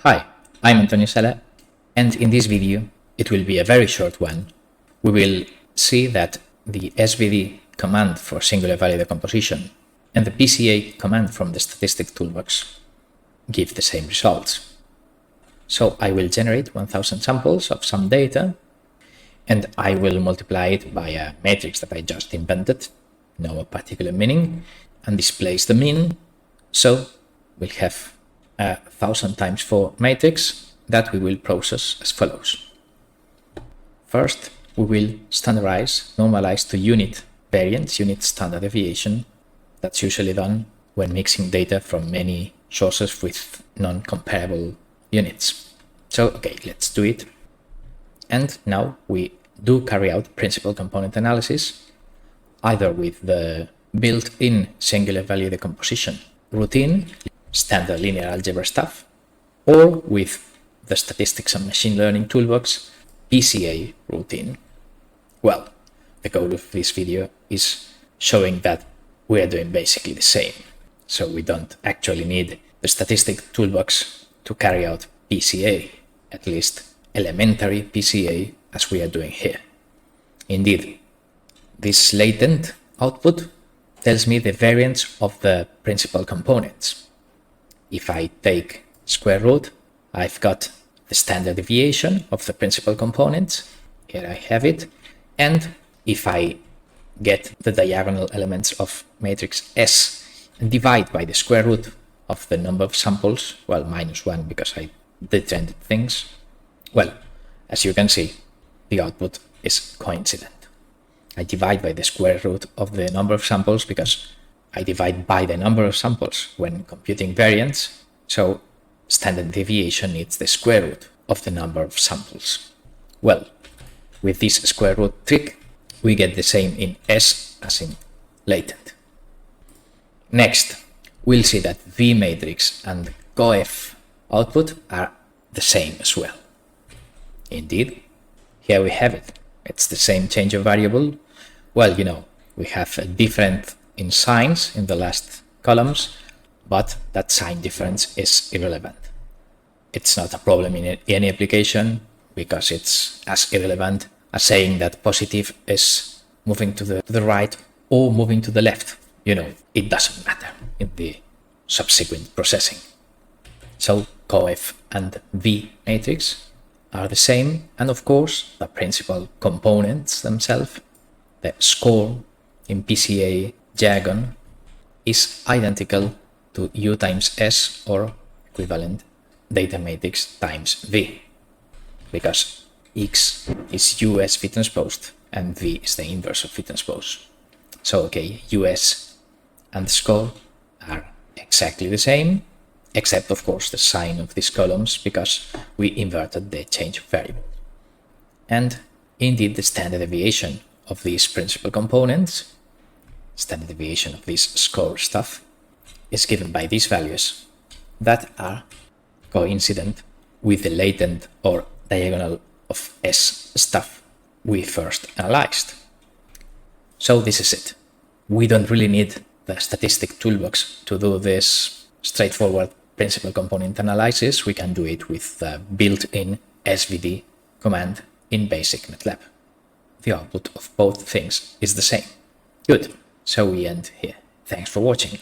Hi, I'm Antonio Sala, and in this video, it will be a very short one. We will see that the SVD command for singular value decomposition and the PCA command from the statistic toolbox give the same results. So I will generate 1000 samples of some data, and I will multiply it by a matrix that I just invented, no particular meaning, and displays the mean. So we'll have a 1000 times 4 matrix that we will process as follows. First, we will standardize, normalize to unit variance, unit standard deviation. That's usually done when mixing data from many sources with non-comparable units. So, okay, let's do it. And now we do carry out principal component analysis, either with the built-in singular value decomposition routine, standard linear algebra stuff, or with the statistics and machine learning toolbox PCA routine. Well, the goal of this video is showing that we are doing basically the same. So we don't actually need the statistic toolbox to carry out PCA, at least elementary PCA, as we are doing here. Indeed, this latent output tells me the variance of the principal components. If I take square root, I've got the standard deviation of the principal components. Here I have it. And if I get the diagonal elements of matrix S and divide by the square root of the number of samples, well, -1 because I detrended things, well, as you can see, the output is coincident. I divide by the square root of the number of samples because I divide by the number of samples when computing variance, so standard deviation needs the square root of the number of samples. Well, with this square root trick, we get the same in S as in latent. Next, we'll see that V matrix and coef output are the same as well. Indeed, here we have it. It's the same change of variable. Well, we have a different in signs in the last columns, but that sign difference is irrelevant. It's not a problem in any application because it's as irrelevant as saying that positive is moving to the right or moving to the left. It doesn't matter in the subsequent processing. So coef and V matrix are the same, and of course the principal components themselves, the score in PCA jargon, is identical to U times S, or equivalent data matrix times V, because X is US V transposed and V is the inverse of V transposed. So okay, US and score are exactly the same, except of course the sign of these columns because we inverted the change of variable. And indeed the standard deviation of these principal components, standard deviation of this score stuff, is given by these values that are coincident with the latent or diagonal of S stuff we first analyzed. So this is it. We don't really need the statistic toolbox to do this straightforward principal component analysis. We can do it with the built-in SVD command in basic Matlab. The output of both things is the same. Good. So we end here. Thanks for watching.